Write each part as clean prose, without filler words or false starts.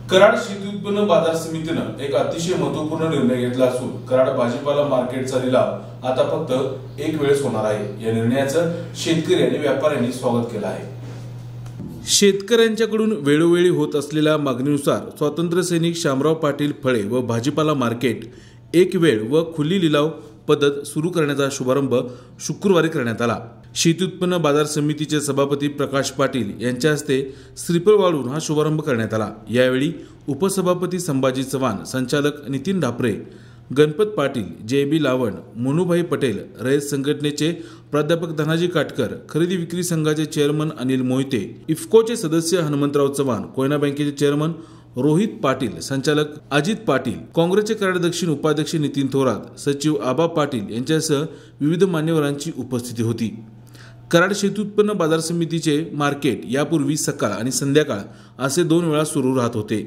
कराड शेती उत्पन्न बाजार समितीने एक अतिशय महत्त्वपूर्ण निर्णय घेतला असून कराड भाजीपाला मार्केटचा लिलाव आता फक्त एक वेळेस होणार आहे। या निर्णयाचं शेतकरी आणि व्यापाऱ्यांनी स्वागत केलं आहे। शेतकऱ्यांच्याकडून वेळोवेळी होत असलेल्या मागणीनुसार स्वातंत्र्य सैनिक शामराव पाटील फळे व भाजीपाला मार्केट एक वेळ व खुली लिलाव पद्धत सुरू करण्याचा शुभारंभ शुक्रवारी करण्यात आला। शेती उत्पन्न बाजार समितीचे सभापती प्रकाश पाटील यांच्या हस्ते श्रीफळ वाढून हा शुभारंभ करण्यात आला। यावेळी उपसभापती संभाजी चव्हाण, संचालक नितीन ढापरे, गणपत पाटील, जे.बी. लावण, मनुभाई पटेल, रयत संघटनेचे प्राध्यापक धनाजी काटकर, खरेदी विक्री संघाचे चेअरमन अनिल मोहिते, इफ्कोचे सदस्य हनुमंतराव चव्हाण, कोयना बँकेचे चेअरमन रोहित पाटील, संचालक अजित पाटील, काँग्रेसचे कराड दक्षिण उपाध्यक्ष नितीन थोरात, सचिव आबा पाटील यांच्यासह विविध मान्यवरांची उपस्थिती होती। कराड शेती उत्पन्न बाजार समितीचे मार्केट यापूर्वी सकाळ आणि संध्याकाळ असे 2 वेळा सुरू राहत होते।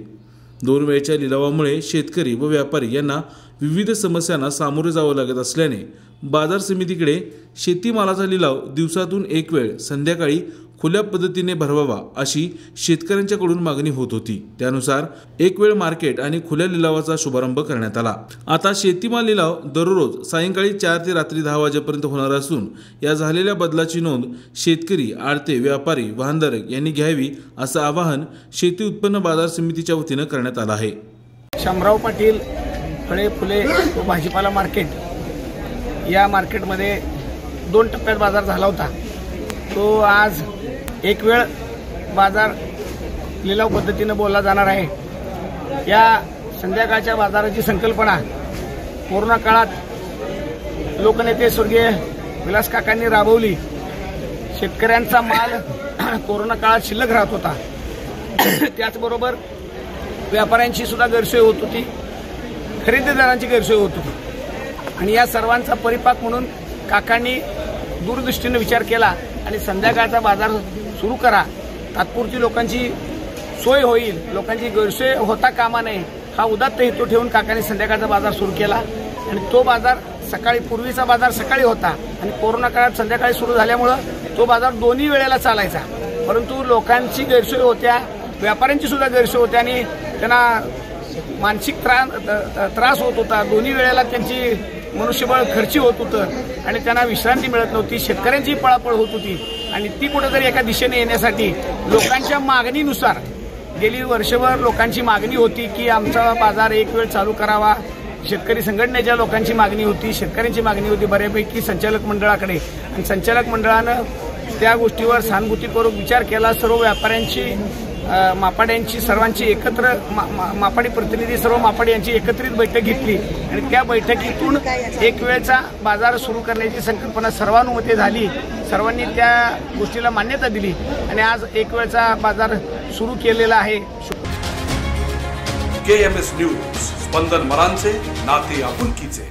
2 वेळच्या लिलावामुळे शेतकरी व व्यापारी यांना विविध समस्यांना सामोरे जावे लागत असल्याने बाजार समितीकडे शेतीमालाचा लिलाव दिवसातून एक वेळ संध्याकाळी खुल्या पद्धतीने भरवावा अशी शेतकऱ्यांच्याकडून मागणी होत होती। त्यानुसार एक वेळ मार्केट आणि खुल्या लिलावाचा शुभारंभ करण्यात आला। आता शेतीमाल लिलाव दररोज सायंकाळी 4 ते रात्री 10 वाजेपर्यंत होणार असून या झालेल्या बदलाची नोंद शेतकरी, आडते, व्यापारी, वाहनधारक यांनी घ्यावी असं आवाहन शेती उत्पन्न बाजार समितीच्या वतीनं करण्यात आलं आहे। शामराव पाटील फळे फुले व भाजीपाला मार्केट या मार्केटमध्ये 2 टप्प्यात बाजार झाला होता। तो आज एक वेळ बाजार लिलाव पद्धतीने बोलला जाणार आहे। या संध्याकाळच्या बाजाराची संकल्पना कोरोना काळात लोकनेते स्वर्गीय विलास काकांनी राबवली। शेतकऱ्यांचा माल कोरोना काळात शिल्लक राहत होता, त्याचबरोबर व्यापाऱ्यांची सुद्धा गैरसोय होत होती, खरेदीदारांची गैरसोय होत होती आणि या सर्वांचा परिपाक म्हणून काकांनी दूरदृष्टीने विचार केला आणि संध्याकाळचा बाजार सुरू करा, तात्पुरती लोकांची सोय होईल, लोकांची गैरसोय होता कामा नये हा उदात्त हेतू ठेवून काकांनी संध्याकाळचा बाजार सुरू केला आणि तो बाजार सकाळी, पूर्वीचा बाजार सकाळी होता आणि कोरोना काळात संध्याकाळी सुरू झाल्यामुळे तो बाजार दोन्ही वेळेला चालायचा। परंतु लोकांची गैरसोय होत्या, व्यापाऱ्यांची सुद्धा गैरसोय होत्या आणि त्यांना मानसिक त्रास होत होता। दोन्ही वेळेला त्यांची मनुष्यबळ खर्ची होत होतं आणि त्यांना विश्रांती मिळत नव्हती, शेतकऱ्यांची पळापळ होत होती आणि ती कुठेतरी एका दिशेने येण्यासाठी लोकांच्या मागणीनुसार गेली वर्षभर लोकांची मागणी होती की आमचा बाजार एक वेळ चालू करावा। शेतकरी संघटनेच्या लोकांची मागणी होती, शेतकऱ्यांची मागणी होती बऱ्यापैकी संचालक मंडळाकडे आणि संचालक मंडळानं त्या गोष्टीवर सहानुभूतीपूर्वक विचार केला। सर्व व्यापाऱ्यांची, मापाड्यांची, सर्वांची एकत्र मापाडी प्रतिनिधी, सर्व मापाडी यांची एकत्रित बैठक घेतली आणि त्या बैठकीतून एक वेळचा बाजार सुरू करण्याची संकल्पना सर्वानुमते झाली। सर्वांनी त्या गोष्टीला मान्यता दिली आणि आज एक वेळचा बाजार सुरू केलेला आहे। KMS न्यूज, स्पंदन मरांचे, नाते आपुलकीचे।